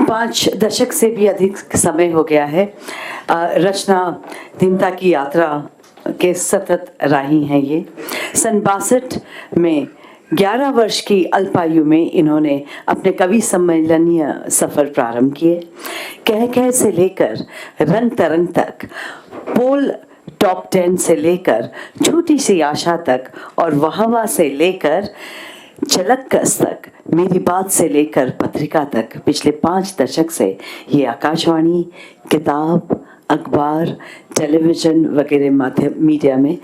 5 दशक से भी अधिक समय हो गया है रचना दीनता की यात्रा के सतत राही हैं ये। सन 62 में 11 वर्ष की अल्पायु में इन्होंने अपने कवि सम्मेलनीय सफ़र प्रारंभ किए। कह कह से लेकर रंग तरंग तक, पोल टॉप 10 से लेकर छोटी सी आशा तक और वाह वाह से लेकर झलक कस तक, मेरी बात से लेकर पत्रिका तक, पिछले 5 दशक से ये आकाशवाणी, किताब, अखबार, टेलीविज़न वगैरह माध्यम मीडिया में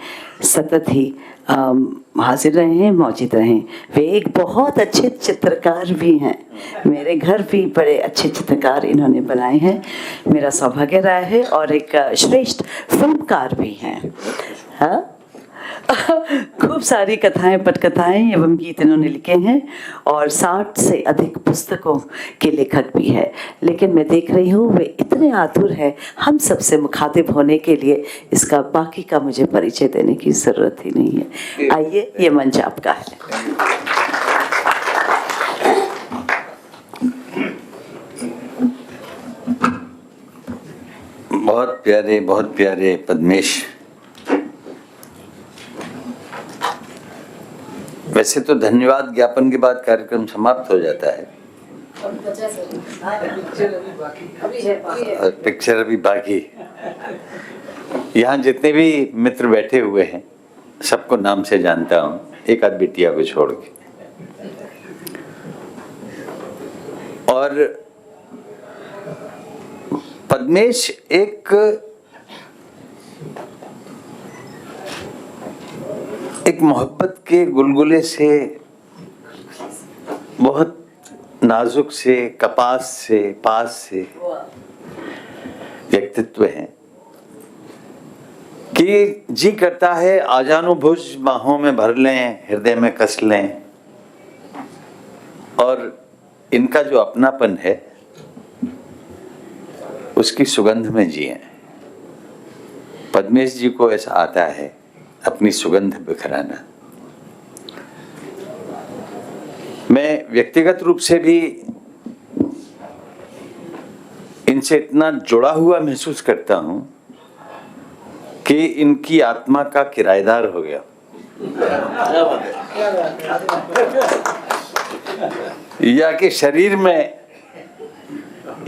सतत ही हाजिर रहे हैं, मौजूद रहे हैं। वे एक बहुत अच्छे चित्रकार भी हैं। मेरे घर भी बड़े अच्छे चित्रकार इन्होंने बनाए हैं, मेरा सौभाग्य रहा है। और एक श्रेष्ठ फिल्मकार भी हैं। हाँ, खूब सारी कथाएं, पटकथाएं एवं गीत इन्होंने लिखे हैं और 60 से अधिक पुस्तकों के लेखक भी है। लेकिन मैं देख रही हूँ वे इतने आतुर हैं हम सबसे मुखातिब होने के लिए, इसका बाकी का मुझे परिचय देने की ज़रूरत ही नहीं है। आइए, ये मंच आपका है। बहुत प्यारे पद्मेश, वैसे तो धन्यवाद ज्ञापन के बाद कार्यक्रम समाप्त हो जाता है, पिक्चर अभी बाकी। यहाँ जितने भी मित्र बैठे हुए हैं सबको नाम से जानता हूँ, एक आध बिटिया को छोड़ के। और पद्मेश एक मोहब्बत के गुलगुले से, बहुत नाजुक से, कपास से, पास से व्यक्तित्व है कि जी करता है आजानुभुज बाहों में भर लें, हृदय में कस लें। और इनका जो अपनापन है उसकी सुगंध में जिए। पद्मेश जी को ऐसा आता है अपनी सुगंध बिखराना। मैं व्यक्तिगत रूप से भी इनसे इतना जुड़ा हुआ महसूस करता हूं कि इनकी आत्मा का किराएदार हो गया, या कि शरीर में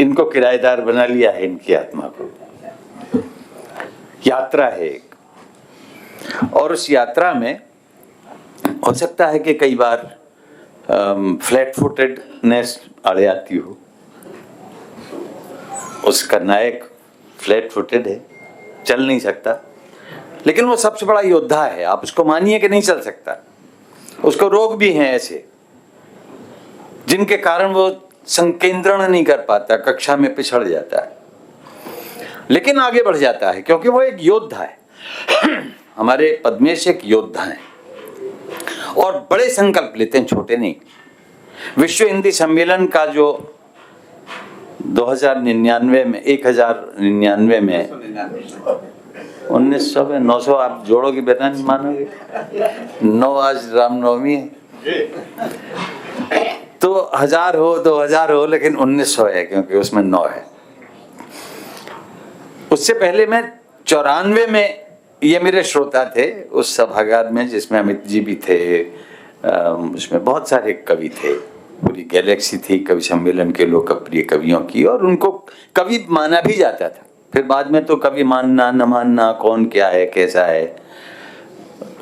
इनको किराएदार बना लिया है इनकी आत्मा को। यात्रा है एक, और उस यात्रा में हो सकता है कि कई बार फ्लैट फुटेडनेस आड़े आती हो। उसका नायक फ्लैट फुटेड है, चल नहीं सकता, लेकिन वो सबसे बड़ा योद्धा है। आप उसको मानिए कि नहीं चल सकता, उसको रोग भी हैं ऐसे जिनके कारण वो संकेंद्रण नहीं कर पाता, कक्षा में पिछड़ जाता है, लेकिन आगे बढ़ जाता है क्योंकि वो एक योद्धा है। हमारे पद्मेश एक योद्धा हैं और बड़े संकल्प लेते हैं, छोटे नहीं। विश्व हिंदी सम्मेलन का जो 1099 में 1099 में 1900 में 900 आप जोड़ोगे बेटा, नहीं मानोगे। 9 आज रामनवमी है, तो 1000 हो 2000 हो, लेकिन 1900 है क्योंकि उसमें 9 है। उससे पहले मैं 94 में, ये मेरे श्रोता थे उस सभागार में जिसमें अमित जी भी थे, उसमें बहुत सारे कवि थे, पूरी गैलेक्सी थी कवि सम्मेलन के लोकप्रिय कवियों की, और उनको कवि माना भी जाता था। फिर बाद में तो कवि मानना न मानना, कौन क्या है कैसा है,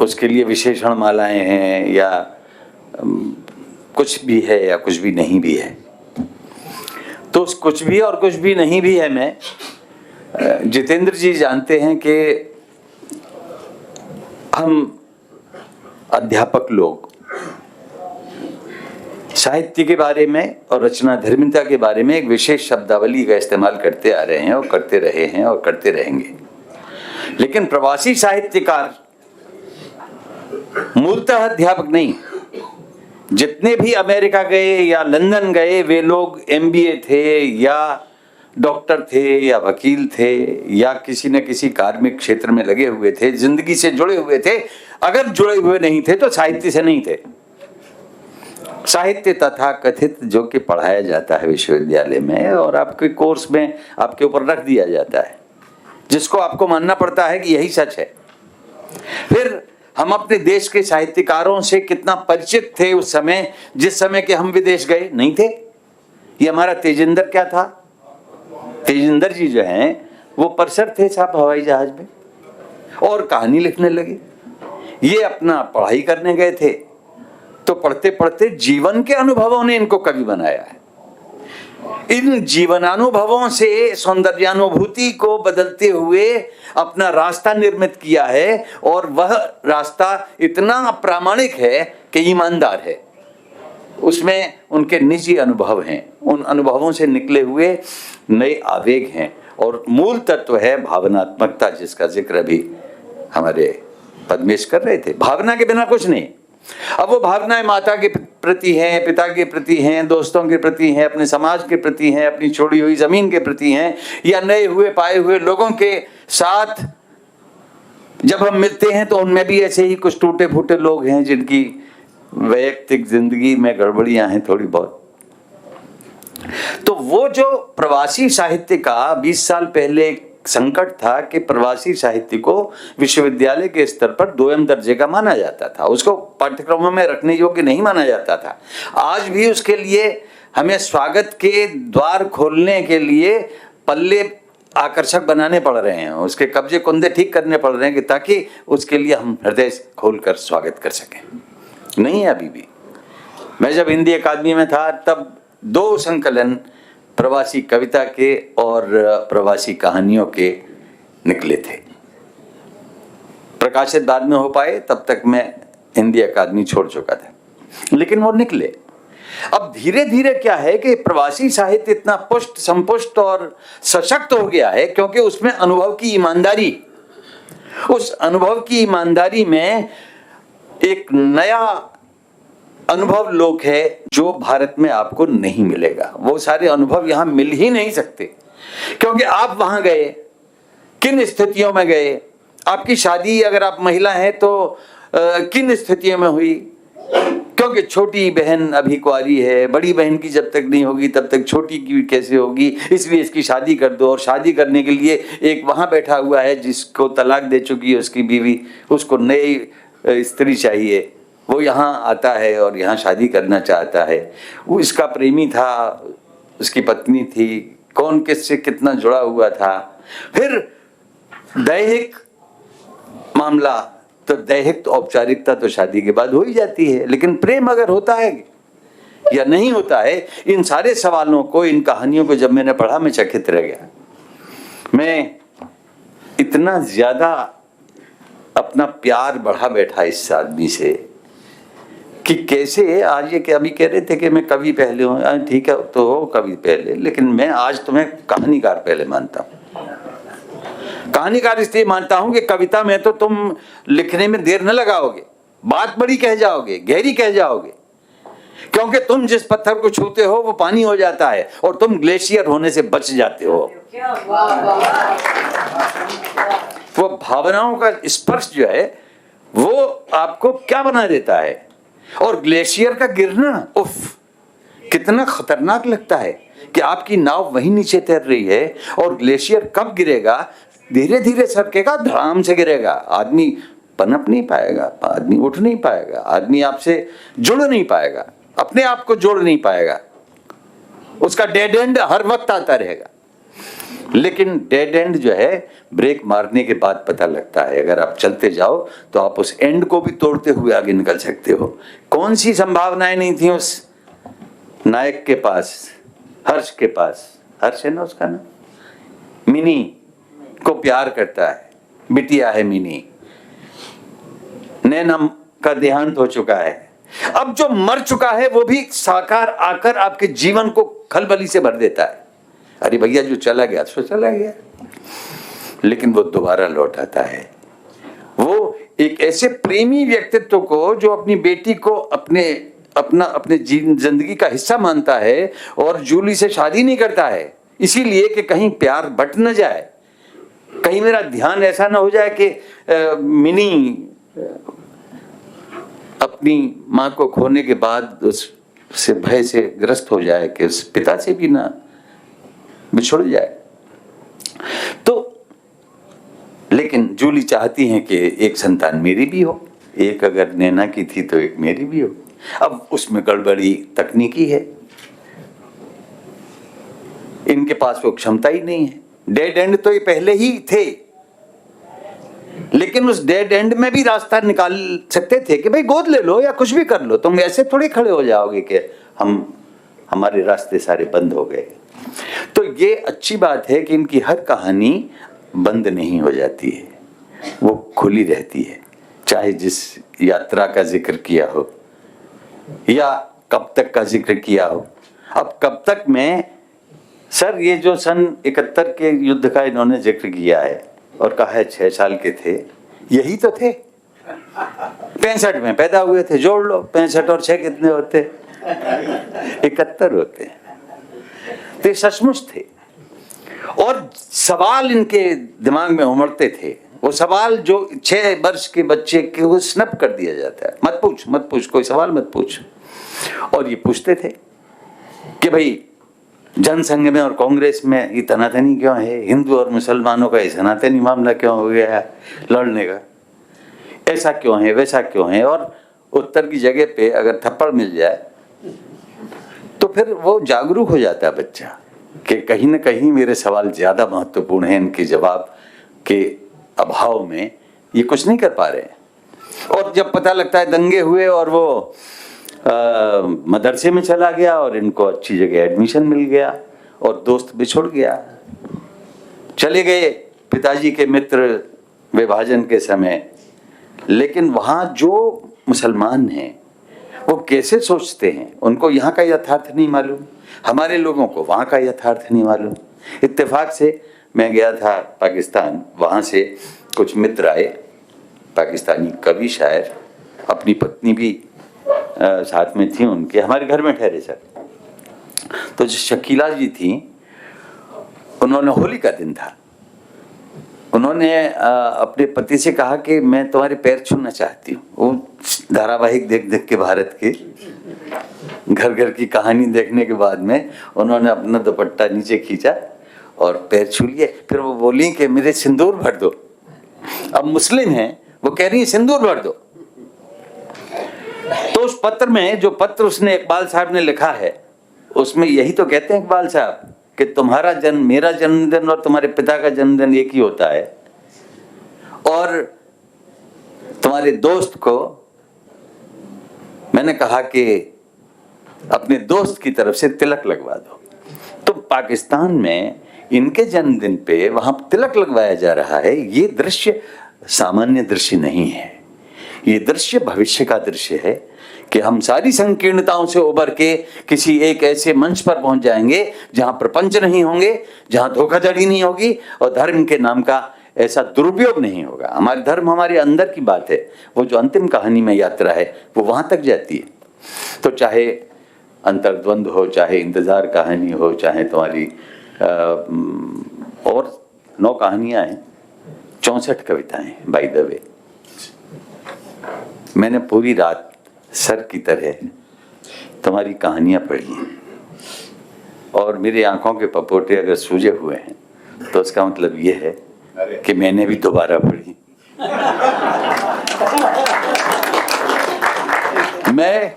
उसके लिए विशेषण मालाएं हैं, या कुछ भी है या कुछ भी नहीं भी है। तो उस कुछ भी और कुछ भी नहीं भी है में जितेंद्र जी जानते हैं कि हम अध्यापक लोग साहित्य के बारे में और रचना धर्मिता के बारे में एक विशेष शब्दावली का इस्तेमाल करते आ रहे हैं और करते रहे हैं और करते रहेंगे। लेकिन प्रवासी साहित्यकार मूलतः अध्यापक नहीं। जितने भी अमेरिका गए या लंदन गए, वे लोग MBA थे या डॉक्टर थे या वकील थे या किसी न किसी कार्मिक क्षेत्र में लगे हुए थे, जिंदगी से जुड़े हुए थे। अगर जुड़े हुए नहीं थे तो साहित्य से नहीं थे। साहित्य तथा कथित जो कि पढ़ाया जाता है विश्वविद्यालय में और आपके कोर्स में आपके ऊपर रख दिया जाता है, जिसको आपको मानना पड़ता है कि यही सच है। फिर हम अपने देश के साहित्यकारों से कितना परिचित थे उस समय, जिस समय के हम विदेश गए नहीं थे। ये हमारा तेजिंदर क्या था, तेजिंदर जी जो हैं वो परसर थे साहब हवाई जहाज में और कहानी लिखने लगे। ये अपना पढ़ाई करने गए थे तो पढ़ते पढ़ते जीवन के अनुभवों ने इनको कवि बनाया है। इन जीवनानुभवों से सौंदर्यानुभूति को बदलते हुए अपना रास्ता निर्मित किया है और वह रास्ता इतना प्रामाणिक है कि ईमानदार है। उसमें उनके निजी अनुभव हैं, उन अनुभवों से निकले हुए नए आवेग हैं और मूल तत्व है भावनात्मकता, जिसका जिक्र अभी हमारे पद्मेश कर रहे थे। भावना के बिना कुछ नहीं। अब वो भावनाएं माता के प्रति हैं, पिता के प्रति हैं, दोस्तों के प्रति हैं, अपने समाज के प्रति हैं, अपनी छोड़ी हुई जमीन के प्रति हैं, या नए हुए पाए हुए लोगों के साथ जब हम मिलते हैं तो उनमें भी ऐसे ही कुछ टूटे फूटे लोग हैं जिनकी वैयक्तिक जिंदगी में गड़बड़ियां हैं थोड़ी बहुत। तो वो जो प्रवासी साहित्य का 20 साल पहले संकट था कि प्रवासी साहित्य को विश्वविद्यालय के स्तर पर 2M दर्जे का माना जाता था, उसको पाठ्यक्रमों में रखने योग्य नहीं माना जाता था। आज भी उसके लिए हमें स्वागत के द्वार खोलने के लिए पल्ले आकर्षक बनाने पड़ रहे हैं, उसके कब्जे कुंदे ठीक करने पड़ रहे हैं कि ताकि उसके लिए हम हृदय खोलकर स्वागत कर सकें। नहीं है अभी भी। मैं जब हिंदी अकादमी में था तब 2 संकलन प्रवासी कविता के और प्रवासी कहानियों के निकले थे। प्रकाशित बाद में हो पाए, तब तक मैं हिंदी अकादमी छोड़ चुका था, लेकिन वो निकले। अब धीरे धीरे क्या है कि प्रवासी साहित्य इतना पुष्ट संपुष्ट और सशक्त हो गया है क्योंकि उसमें अनुभव की ईमानदारी, उस अनुभव की ईमानदारी में एक नया अनुभव लोक है जो भारत में आपको नहीं मिलेगा। वो सारे अनुभव यहां मिल ही नहीं सकते क्योंकि आप वहां गए, किन स्थितियों में गए, आपकी शादी अगर आप महिला हैं तो किन स्थितियों में हुई, क्योंकि छोटी बहन अभी कुंवारी है, बड़ी बहन की जब तक नहीं होगी तब तक छोटी की कैसे होगी, इसलिए इसकी शादी कर दो। और शादी करने के लिए एक वहां बैठा हुआ है जिसको तलाक दे चुकी है उसकी बीवी, उसको नई स्त्री चाहिए, वो यहाँ आता है और यहाँ शादी करना चाहता है। वो इसका प्रेमी था, उसकी पत्नी थी, कौन किससे कितना जुड़ा हुआ था। फिर दैहिक मामला, तो दैहिक तो औपचारिकता तो शादी के बाद हो ही जाती है, लेकिन प्रेम अगर होता है या नहीं होता है, इन सारे सवालों को, इन कहानियों को जब मैंने पढ़ा मैं चकित रह गया। मैं इतना ज्यादा अपना प्यार बढ़ा बैठा इस आदमी से कि कैसे आज ये कि अभी कह रहे थे कि मैं कवि पहले हूँ, ठीक है तो हो कवि पहले, लेकिन मैं आज तुम्हें कहानीकार पहले मानता हूँ। कहानीकार इसलिए मानता हूँ कि कविता में तो तुम लिखने में देर न लगाओगे, बात बड़ी कह जाओगे, गहरी कह जाओगे, क्योंकि तुम जिस पत्थर को छूते हो वो पानी हो जाता है और तुम ग्लेशियर होने से बच जाते हो। वो भावनाओं का स्पर्श जो है वो आपको क्या बना देता है, और ग्लेशियर का गिरना उफ कितना खतरनाक लगता है कि आपकी नाव वहीं नीचे तैर रही है और ग्लेशियर कब गिरेगा, धीरे धीरे सरकेगा, धड़ाम से गिरेगा, आदमी पनप नहीं पाएगा, आदमी उठ नहीं पाएगा, आदमी आपसे जुड़ नहीं पाएगा, अपने आप को जोड़ नहीं पाएगा, उसका डेड एंड हर वक्त आता रहेगा। लेकिन डेड एंड जो है ब्रेक मारने के बाद पता लगता है, अगर आप चलते जाओ तो आप उस एंड को भी तोड़ते हुए आगे निकल सकते हो। कौन सी संभावनाएं नहीं थी उस नायक के पास, हर्ष के पास, हर्ष है ना उसका नाम, मिनी को प्यार करता है, बिटिया है मिनी, नैना का देहांत हो चुका है, अब जो मर चुका है वो भी साकार आकर आपके जीवन को खलबली से भर देता है। अरे भैया जो चला गया सो चला गया, लेकिन वो दोबारा लौट आता है। वो एक ऐसे प्रेमी व्यक्तित्व को जो अपनी बेटी को अपने जिंदगी का हिस्सा मानता है और जूली से शादी नहीं करता है, इसीलिए कि कहीं प्यार बट न जाए, कहीं मेरा ध्यान ऐसा ना हो जाए कि मिनी अपनी माँ को खोने के बाद उस से भय से ग्रस्त हो जाए कि उस पिता से भी ना बिछुड़ जाए। तो लेकिन जूली चाहती हैं कि एक संतान मेरी भी हो, एक अगर नैना की थी तो एक मेरी भी हो। अब उसमें गड़बड़ी तकनीकी है, इनके पास वो क्षमता ही नहीं है। डेड एंड तो ये पहले ही थे, लेकिन उस डेड एंड में भी रास्ता निकाल सकते थे कि भाई गोद ले लो या कुछ भी कर लो, तुम ऐसे थोड़ी खड़े हो जाओगे कि हमारे रास्ते सारे बंद हो गए। तो ये अच्छी बात है कि इनकी हर कहानी बंद नहीं हो जाती है, वो खुली रहती है। चाहे जिस यात्रा का जिक्र किया हो या कब तक का जिक्र किया हो। अब कब तक में सर ये जो सन 71 के युद्ध का इन्होंने जिक्र किया है और कहा है 6 साल के थे, यही तो थे। 65 में पैदा हुए थे, जोड़ लो 65 और 6 कितने होते? 71 होते हैं। तो ये सचमुच थे और सवाल इनके दिमाग में उमड़ते थे, वो सवाल जो 6 वर्ष के बच्चे के वो स्नप कर दिया जाता है, मत पूछ कोई सवाल मत पूछ। और ये पूछते थे कि भाई जनसंघ में और कांग्रेस में ये तनातनी क्यों है, हिंदू और मुसलमानों का ये सनातनी मामला क्यों हो गया है लड़ने का, ऐसा क्यों है वैसा क्यों है। और उत्तर की जगह पे अगर थप्पड़ मिल जाए तो फिर वो जागरूक हो जाता है बच्चा कि कहीं ना कहीं मेरे सवाल ज्यादा महत्वपूर्ण हैं, इनके जवाब के अभाव में ये कुछ नहीं कर पा रहे हैं। और जब पता लगता है दंगे हुए और वो मदरसे में चला गया और इनको अच्छी जगह एडमिशन मिल गया और दोस्त बिछुड़ गया, चले गए पिताजी के मित्र विभाजन के समय। लेकिन वहां जो मुसलमान हैं वो कैसे सोचते हैं, उनको यहाँ का यथार्थ नहीं मालूम, हमारे लोगों को वहाँ का यथार्थ नहीं मालूम। इत्तेफाक से मैं गया था पाकिस्तान, वहाँ से कुछ मित्र आए, पाकिस्तानी कवि शायर, अपनी पत्नी भी साथ में थी उनके, हमारे घर में ठहरे सर। तो जो शकीला जी थी, उन्होंने होली का दिन था, उन्होंने अपने पति से कहा कि मैं तुम्हारे पैर छूना चाहती हूँ। वो धारावाहिक देख देख के भारत के घर घर की कहानी देखने के बाद में उन्होंने अपना दुपट्टा नीचे खींचा और पैर छू लिए। फिर वो बोली कि मेरे सिंदूर भर दो। अब मुस्लिम हैं, वो कह रही है सिंदूर भर दो। तो उस पत्र में, जो पत्र उसने इकबाल साहब ने लिखा है, उसमें यही तो कहते हैं इकबाल साहब कि तुम्हारा जन्म, मेरा जन्मदिन और तुम्हारे पिता का जन्मदिन एक ही होता है, और तुम्हारे दोस्त को मैंने कहा कि अपने दोस्त की तरफ से तिलक लगवा दो। तो पाकिस्तान में इनके जन्मदिन पे वहां तिलक लगवाया जा रहा है। ये दृश्य सामान्य दृश्य नहीं है, ये दृश्य भविष्य का दृश्य है कि हम सारी संकीर्णताओं से उबर के किसी एक ऐसे मंच पर पहुंच जाएंगे जहां प्रपंच नहीं होंगे, जहां धोखाधड़ी नहीं होगी और धर्म के नाम का ऐसा दुरुपयोग नहीं होगा। हमारे धर्म हमारे अंदर की बात है, वो जो अंतिम कहानी में यात्रा है वो वहां तक जाती है। तो चाहे अंतर्द्वंद हो, चाहे इंतजार कहानी हो, चाहे तुम्हारी और 9 कहानियां हैं, 64 कविताएं बाय द वे। मैंने पूरी रात सर की तरह तुम्हारी कहानियां पढ़ी हैं और मेरी आंखों के पपोटे अगर सूजे हुए हैं तो उसका मतलब ये है कि मैंने भी दोबारा पढ़ी। मैं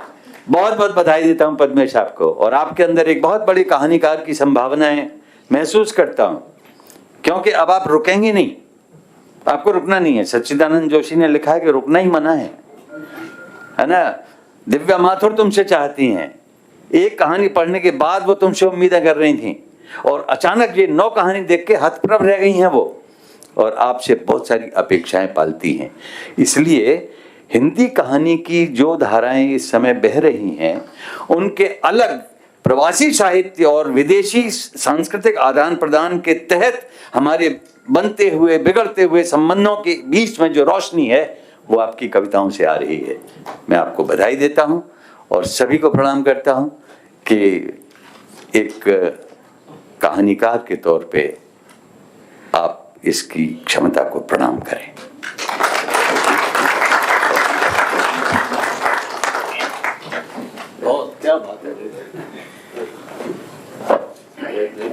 बहुत बहुत बधाई देता हूं पद्मेश आपको, और आपके अंदर एक बहुत बड़ी कहानीकार की संभावनाएं महसूस करता हूं, क्योंकि अब आप रुकेंगे नहीं, आपको रुकना नहीं है। सच्चिदानंद जोशी ने लिखा है कि रुकना ही मना है ना। दिव्या माथुर तुमसे चाहती हैं, एक कहानी पढ़ने के बाद वो तुमसे उम्मीदें कर रही थी और अचानक ये 9 कहानी देख के हतप्रभ रह गई हैं वो, और आपसे बहुत सारी अपेक्षाएं पालती हैं। इसलिए हिंदी कहानी की जो धाराएं इस समय बह रही हैं, उनके अलग प्रवासी साहित्य और विदेशी सांस्कृतिक आदान प्रदान के तहत हमारे बनते हुए बिगड़ते हुए संबंधों के बीच में जो रोशनी है वो आपकी कविताओं से आ रही है। मैं आपको बधाई देता हूं और सभी को प्रणाम करता हूं कि एक कहानीकार के तौर पे आप इसकी क्षमता को प्रणाम करें। बहुत क्या क्या बात है